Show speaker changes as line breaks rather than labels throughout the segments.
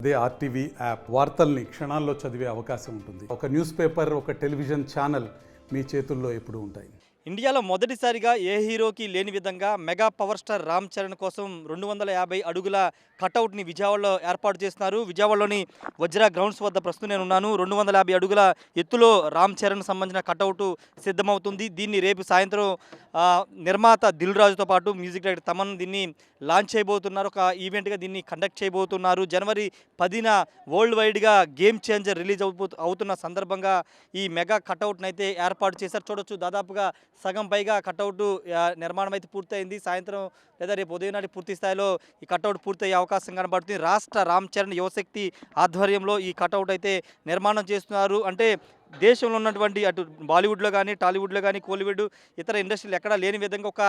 అదే RTV app వార్తల్ని క్షణాల్లో చదివే అవకాశం ఉంటుంది. ఒక న్యూస్ పేపర్, ఒక టెలివిజన్ ఛానల్ మీ చేతుల్లో ఎప్పుడూ ఉంటాయి.
ఇండియాలో మొదటిసారిగా ఏ హీరోకి లేని విధంగా mega power star Ram Charan కోసం 250 అడుగుల కటౌట్ని విజయవాడలో ఏర్పాటు చేస్తున్నారు. విజయవాడలోని వజ్రా గ్రౌండ్స్ వద్ద ప్రస్తుతం నేను ఉన్నాను. 250 అడుగుల ఎత్తులో రామ్ చరణ్ సంబంధించిన కటౌట్ సిద్ధమవుతుంది. దీన్ని రేపు సాయంత్రం నిర్మాత దిల్ రాజుతో పాటు మ్యూజిక్ డైరెక్టర్ తమన్ దీన్ని లాంచ్ చేయబోతున్నారు. ఒక ఈవెంట్గా దీన్ని కండక్ట్ చేయబోతున్నారు. జనవరి 10న వరల్డ్ వైడ్గా గేమ్ చేంజర్ రిలీజ్ అవుతున్న సందర్భంగా ఈ మెగా కటౌట్ని అయితే ఏర్పాటు చేశారు. చూడొచ్చు, దాదాపుగా సగం పైగా కటౌట్ నిర్మాణం అయితే పూర్తయింది. సాయంత్రం లేదా రేపు ఉదయం నాటి పూర్తి స్థాయిలో ఈ కటౌట్ పూర్తయ్యే అవకాశం కనబడుతుంది. రాష్ట్ర రామ్ చరణ్ యువశక్తి ఆధ్వర్యంలో ఈ కటౌట్ అయితే నిర్మాణం చేస్తున్నారు. అంటే దేశంలో ఉన్నటువంటి అటు బాలీవుడ్లో కానీ, టాలీవుడ్లో కానీ, కోలీవుడ్ ఇతర ఇండస్ట్రీలు ఎక్కడా లేని విధంగా ఒక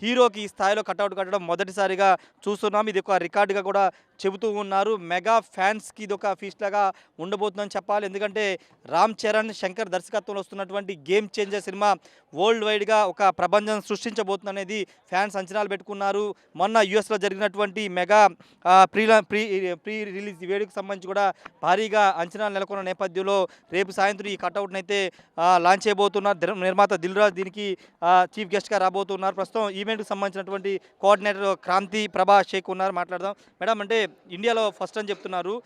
హీరోకి ఈ స్థాయిలో కటౌట్ కట్టడం మొదటిసారిగా చూస్తున్నాం. ఇది ఒక రికార్డుగా కూడా చెబుతూ ఉన్నారు. మెగా ఫ్యాన్స్కి ఇది ఒక ఫీస్ట్ లాగా ఉండబోతుందని చెప్పాలి. ఎందుకంటే రామ్ చరణ్, శంకర్ దర్శకత్వంలో వస్తున్నటువంటి గేమ్ చేంజర్ సినిమా వరల్డ్ వైడ్గా ఒక ప్రపంచం సృష్టించబోతుంది అనేది ఫ్యాన్స్ అంచనాలు పెట్టుకున్నారు. మొన్న యుఎస్లో జరిగినటువంటి మెగా ప్రీ రిలీజ్ వేడుకకు సంబంధించి కూడా భారీగా అంచనాలు నెలకొన్న నేపథ్యంలో రేపు సాయంత్రం ఈ కటౌట్ని అయితే లాంచ్ చేయబోతున్నారు. నిర్మాత దిల్ రాజు దీనికి చీఫ్ గెస్ట్గా రాబోతున్నారు. ప్రస్తుతం ఈవెంట్కి సంబంధించినటువంటి కోఆర్డినేటర్ క్రాంతి ప్రభా షేక్ ఉన్నారు, మాట్లాడదాం. మేడం, అంటే ఇండియాలో ఫస్ట్ అని చెప్తున్నారు,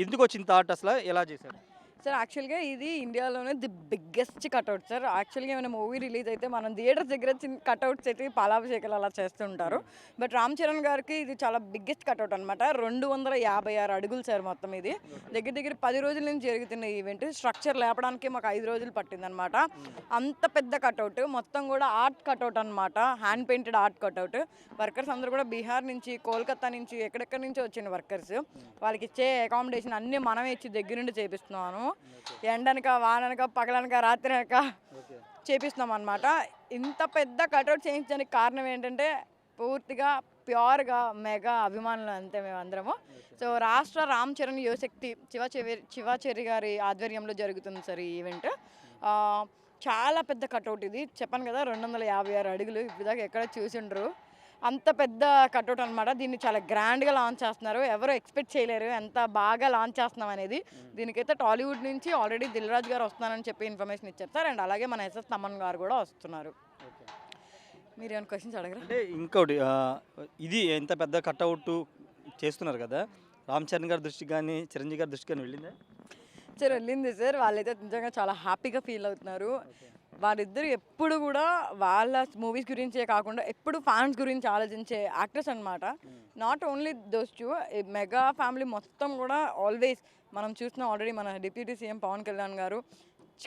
ఎందుకు వచ్చింది థాట్, అసలు ఎలా చేశారు?
సార్ యాక్చువల్గా ఇది ఇండియాలోనే ది బిగ్గెస్ట్ కట్అవుట్ సార్. యాక్చువల్గా ఏమైనా మూవీ రిలీజ్ అయితే మనం థియేటర్స్ దగ్గర చిన్న కట్అవుట్స్ అయితే పాలాభిషేకాలు అలా చేస్తుంటారు. బట్ రామ్ చరణ్ గారికి ఇది చాలా బిగ్గెస్ట్ కట్అవుట్ అనమాట. 256 అడుగులు సార్ మొత్తం. ఇది దగ్గర దగ్గర 10 రోజుల నుంచి జరుగుతున్న ఈవెంట్. స్ట్రక్చర్ లేపడానికి మాకు 5 రోజులు పట్టిందనమాట. అంత పెద్ద కట్అవుట్ మొత్తం కూడా ఆర్ట్ కట్అవుట్ అనమాట. Hand painted art cutout. Workers అందరూ కూడా బీహార్ నుంచి, కోల్కతా నుంచి, ఎక్కడెక్కడి నుంచి వచ్చిన వర్కర్స్. వాళ్ళకి ఇచ్చే అకామిడేషన్ అన్నీ మనమే ఇచ్చి దగ్గర నుండి చేపిస్తున్నాను. ఎండనక, వాననక, పగలనక, రాత్రి అనక చేపిస్తున్నాం అనమాట. ఇంత పెద్ద కటౌట్ చేయించడానికి కారణం ఏంటంటే పూర్తిగా ప్యూర్గా మెగా అభిమానులు అంతే మేమందరము. సో రాష్ట్ర రామ్ చరణ్ యువశక్తి శివాచెర్రి గారి ఆధ్వర్యంలో జరుగుతుంది సార్ ఈ ఈవెంట్. చాలా పెద్ద కటౌట్ ఇది. చెప్పాను కదా, 256 అడుగులు. ఇప్పటిదాకా ఎక్కడ చూసిండ్రు అంత పెద్ద కట్అవుట్ అనమాట. దీన్ని చాలా గ్రాండ్గా లాంచ్ చేస్తున్నారు. ఎవరు ఎక్స్పెక్ట్ చేయలేరు ఎంత బాగా లాంచ్ చేస్తున్నాం అనేది. దీనికైతే టాలీవుడ్ నుంచి ఆల్రెడీ దిల్ రాజు గారు వస్తున్నారని చెప్పి ఇన్ఫర్మేషన్ ఇచ్చారు సార్. అండ్ అలాగే మన ఎస్ఎస్ తమన్ గారు కూడా వస్తున్నారు. మీరు ఏమైనా క్వశ్చన్స్ అడగరా?
అంటే ఇంకోటి, ఇది ఎంత పెద్ద కట్అవుట్ చేస్తున్నారు కదా, రామ్ చరణ్ గారి దృష్టికి కానీ, చిరంజీవి గారి దృష్టికి కానీ వెళ్ళిందా?
సార్ వెళ్ళింది సార్. వాళ్ళైతే నిజంగా చాలా హ్యాపీగా ఫీల్ అవుతున్నారు. వాళ్ళిద్దరు ఎప్పుడు కూడా వాళ్ళ మూవీస్ గురించే కాకుండా ఎప్పుడు ఫ్యాన్స్ గురించి ఆలోచించే యాక్టర్స్ అనమాట. Not only those two, mega family మొత్తం కూడా ఆల్వేస్ మనం చూస్తున్నాం. ఆల్రెడీ మన డిప్యూటీ సీఎం పవన్ కళ్యాణ్ గారు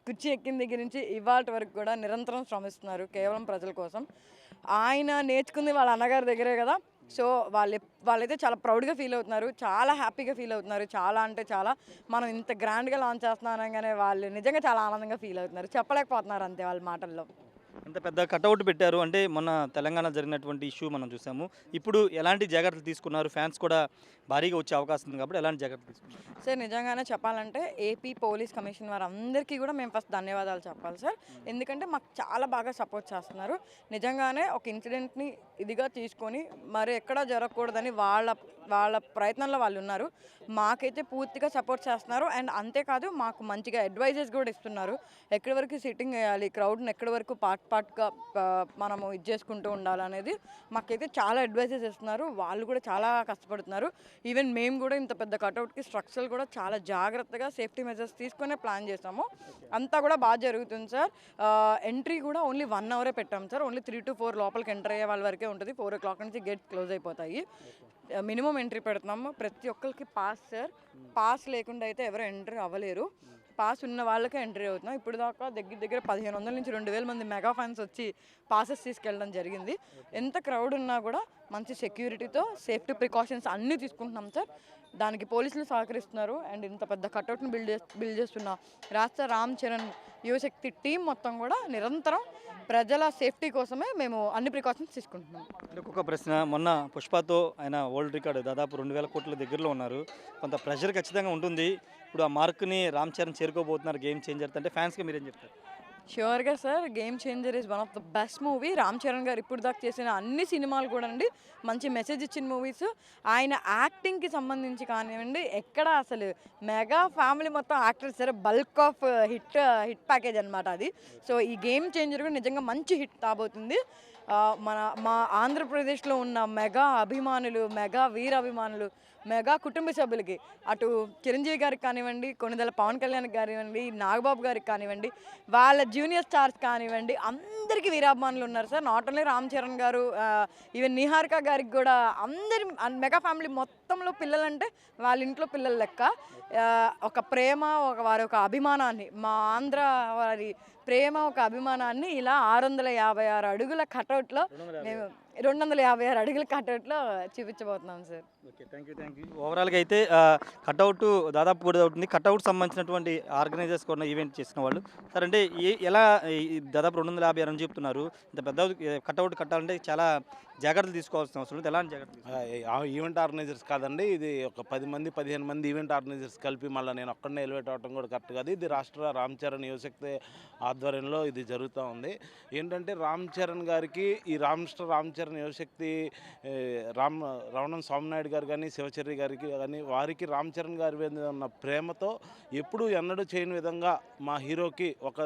కుర్చీ ఎక్కిన దగ్గర నుంచి ఇవాళ వరకు కూడా నిరంతరం శ్రమిస్తున్నారు కేవలం ప్రజల కోసం. ఆయన నేర్చుకుంది వాళ్ళ అన్నగారి దగ్గరే కదా. సో వాళ్ళైతే చాలా ప్రౌడ్గా ఫీల్ అవుతున్నారు, చాలా హ్యాపీగా ఫీల్ అవుతున్నారు. చాలా అంటే చాలా, మనం ఇంత గ్రాండ్గా లాంచ్ చేస్తున్నాం అనగానే వాళ్ళు నిజంగా చాలా ఆనందంగా ఫీల్ అవుతున్నారు. చెప్పలేకపోతున్నారు అంతే వాళ్ళ మాటల్లో.
అంత పెద్ద కటౌట్ పెట్టారు. అంటే మొన్న తెలంగాణ జరిగినటువంటి ఇష్యూ మనం చూసాము. ఇప్పుడు ఎలాంటి జాగ్రత్తలు తీసుకున్నారు? ఫ్యాన్స్ కూడా భారీగా వచ్చే అవకాశం ఉంది కాబట్టి ఎలాంటి జాగ్రత్తలు తీసుకున్నారు?
సార్ నిజంగానే చెప్పాలంటే ఏపీ పోలీస్ కమిషన్ వారందరికీ కూడా మేము ఫస్ట్ ధన్యవాదాలు చెప్పాలి సార్. ఎందుకంటే మాకు చాలా బాగా సపోర్ట్ చేస్తున్నారు. నిజంగానే ఒక ఇన్సిడెంట్ని ఇదిగా తీసుకొని మరి ఎక్కడా జరగకూడదని వాళ్ళ ప్రయత్నంలో వాళ్ళు ఉన్నారు. మాకైతే పూర్తిగా సపోర్ట్ చేస్తున్నారు. అండ్ అంతేకాదు మాకు మంచిగా అడ్వైజెస్ కూడా ఇస్తున్నారు. ఎక్కడి వరకు సిట్టింగ్ వేయాలి, క్రౌడ్ని ఎక్కడి వరకు పార్ట్గా మనము ఇది చేసుకుంటూ ఉండాలనేది మాకైతే చాలా అడ్వైజెస్ ఇస్తున్నారు. వాళ్ళు కూడా చాలా కష్టపడుతున్నారు. ఈవెన్ మేము కూడా ఇంత పెద్ద కటౌట్కి స్ట్రక్చర్ కూడా చాలా జాగ్రత్తగా సేఫ్టీ మెజర్స్ తీసుకునే ప్లాన్ చేసాము. అంతా కూడా బాగా జరుగుతుంది సార్. ఎంట్రీ కూడా ఓన్లీ 1 అవరే పెట్టాము సార్. ఓన్లీ 3 to 4 లోపలికి ఎంటర్ అయ్యే వాళ్ళ వరకే ఉంటుంది. 4 o'clock నుంచి గేట్ క్లోజ్ అయిపోతాయి. మినిమం ఎంట్రీ పెడుతున్నాము. ప్రతి ఒక్కరికి పాస్ సార్. పాస్ లేకుండా అయితే ఎవరు ఎంట్రీ అవ్వలేరు. పాస్ ఉన్న వాళ్ళకే ఎంట్రీ అవుతున్నాం. ఇప్పుడు దాకా దగ్గర 1500 నుంచి 2000 మంది మెగా ఫ్యాన్స్ వచ్చి పాసెస్ తీసుకెళ్ళడం జరిగింది. ఎంత క్రౌడ్ ఉన్నా కూడా మంచి సెక్యూరిటీతో సేఫ్టీ ప్రికాషన్స్ అన్నీ తీసుకుంటున్నాం సార్. దానికి పోలీసులు సహకరిస్తున్నారు. అండ్ ఇంత పెద్ద కట్అవుట్ని బిల్డ్ చేస్తున్న రాష్ట్ర రామ్ చరణ్ యువశక్తి టీం మొత్తం కూడా నిరంతరం ప్రజల సేఫ్టీ కోసమే మేము అన్ని ప్రికాషన్స్ తీసుకుంటున్నాం.
ఇంకొక ప్రశ్న, మొన్న పుష్పతో ఆయన వరల్డ్ రికార్డు దాదాపు 2000 కోట్ల దగ్గరలో ఉన్నారు. కొంత ప్రెషర్ ఖచ్చితంగా ఉంటుంది. ఇప్పుడు ఆ మార్క్ని రామ్ చరణ్ చేరుకోబోతున్నారు గేమ్ చేంజర్ అంటే ఫ్యాన్స్గా మీరేం చెప్తారు?
ష్యూర్గా sir, Game Changer is one of the best movie. Ram Charan garu ఇప్పుడు దాకా చేసిన అన్ని సినిమాలు కూడా అండి మంచి మెసేజ్ ఇచ్చిన మూవీస్. ఆయన యాక్టింగ్కి సంబంధించి కానివ్వండి, ఎక్కడ అసలు మెగా ఫ్యామిలీ మొత్తం యాక్టర్స్ సరే బల్క్ ఆఫ్ హిట్ ప్యాకేజ్ అనమాట అది. సో ఈ గేమ్ చేంజర్ కూడా నిజంగా మంచి హిట్ కాబోతుంది. మా ఆంధ్రప్రదేశ్లో ఉన్న మెగా అభిమానులు, మెగా వీర అభిమానులు, మెగా కుటుంబ సభ్యులకి, అటు చిరంజీవి గారికి కానివ్వండి, కొణిదెల పవన్ కళ్యాణ్ కానివ్వండి, నాగబాబు గారికి కానివ్వండి, వాళ్ళ జూనియర్ స్టార్స్ కానివ్వండి, అందరికీ వీరాభిమానులు ఉన్నారు sir. Not only Ram Charan గారు, ఈవెన్ నిహారిక గారికి కూడా అందరి మెగా ఫ్యామిలీ మొత్తంలో పిల్లలంటే వాళ్ళ ఇంట్లో పిల్లల లెక్క. ఒక ప్రేమ, వారి ఒక అభిమానాన్ని, మా ఆంధ్ర వారి ప్రేమ, ఒక అభిమానాన్ని ఇలా 656 అడుగుల కటౌట్లో మేము 256 అడుగుల కటౌట్లో చూపించబోతున్నాం సార్.
Okay, thank you. ఓవరాల్గా అయితే కట్అవుట్ దాదాపు కూడా అవుతుంది. కట్అవుట్ సంబంధించినటువంటి ఆర్గనైజర్స్ కూడా ఈవెంట్ చేసిన వాళ్ళు సార్, అంటే ఎలా దాదాపు 256 అని చెప్తున్నారు. ఇంత పెద్ద కట్అవుట్ కట్టాలంటే చాలా జాగ్రత్తలు తీసుకోవాల్సిన అవసరం ఉంది. ఎలాంటి జాగ్రత్తలు?
ఈవెంట్ ఆర్గనైజర్స్ కాదండి, ఇది ఒక 10 మంది 15 మంది ఈవెంట్ ఆర్గనైజర్స్ కలిపి మళ్ళీ నేను ఒక్కడనే ఎలివేట్ అవ్వడం కూడా కరెక్ట్ కాదు. ఇది రాష్ట్ర రామ్ చరణ్ యువశక్తి ఆధ్వర్యంలో ఇది జరుగుతూ ఉంది. ఏంటంటే రామ్ చరణ్ గారికి ఈ రాష్ట్ర రామ్ చరణ్ యువశక్తి రావణం స్వామినాయుడు గారు కానీ, శివచర్రి గారికి కానీ, వారికి రామ్ చరణ్ గారి మీద ఉన్న ప్రేమతో ఎప్పుడూ ఎన్నడూ చేయని విధంగా మా హీరోకి ఒక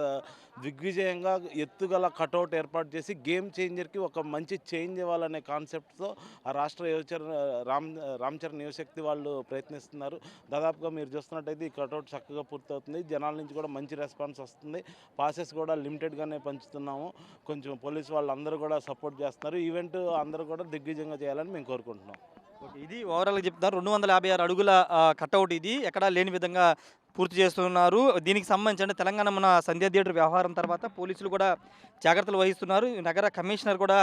దిగ్విజయంగా ఎత్తుగల కటౌట్ ఏర్పాటు చేసి గేమ్ చేంజర్కి ఒక మంచి చేంజ్ ఇవ్వాలనే కాన్సెప్ట్తో ఆ రాష్ట్ర రామ్ చరణ్ యువశక్తి వాళ్ళు ప్రయత్నిస్తున్నారు. దాదాపుగా మీరు చూస్తున్నట్టయితే ఈ కటౌట్ చక్కగా పూర్తవుతుంది. జనాల నుంచి కూడా మంచి రెస్పాన్స్ వస్తుంది. పాసెస్ కూడా లిమిటెడ్గానే పంచుతున్నాము. కొంచెం పోలీసు వాళ్ళు అందరూ కూడా సపోర్ట్ చేస్తున్నారు. ఈవెంట్ అందరూ కూడా దిగ్విజయంగా చేయాలని మేము కోరుకుంటున్నాం.
ఓకే, ఇది ఓవరాల్గా చెప్తున్నారు. 256 అడుగుల కట్అవుట్ ఇది ఎక్కడా లేని విధంగా పూర్తి చేస్తున్నారు. దీనికి సంబంధించి అంటే తెలంగాణ మన సంధ్య థియేటర్ వ్యవహారం తర్వాత పోలీసులు కూడా జాగ్రత్తలు వహిస్తున్నారు. నగర కమిషనర్ కూడా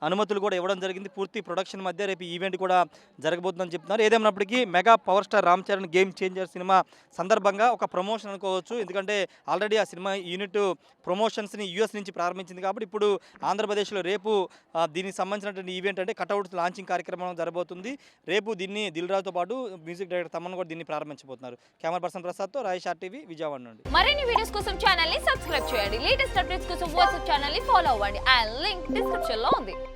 అనుమతులు కూడా ఇవ్వడం జరిగింది. పూర్తి ప్రొడక్షన్ మధ్య రేపు ఈవెంట్ కూడా జరగబోతుందని చెప్తున్నారు. ఏదేమైనప్పటికీ mega power star Ram Charan game changer cinema సందర్భంగా ఒక ప్రమోషన్ అనుకోవచ్చు. ఎందుకంటే ఆల్రెడీ ఆ సినిమా యూనిట్ ప్రమోషన్స్ని యూఎస్ నుంచి ప్రారంభించింది కాబట్టి ఇప్పుడు ఆంధ్రప్రదేశ్లో రేపు దీనికి సంబంధించినటువంటి ఈవెంట్ అంటే కట్అవుట్స్ లాంచింగ్ కార్యక్రమం జరగబోతుంది. రేపు దీన్ని దిల్ రాజుతో పాటు మ్యూజిక్ డైరెక్టర్ తమన్ కూడా దీన్ని ప్రారంభించబోతున్నారు. Camera person ప్రసాద్తో Rayesh RTV Vijayawada నుండి.
మరిన్ని వీడియోస్ కోసం ఛానల్ ని సబ్స్క్రైబ్ చేయండి. లేటెస్ట్ అప్డేట్స్ కోసం వాట్సాప్ ఛానల్ ని ఫాలో అవ్వండి. ఆ లింక్ డిస్క్రిప్షన్ లో ఉంది.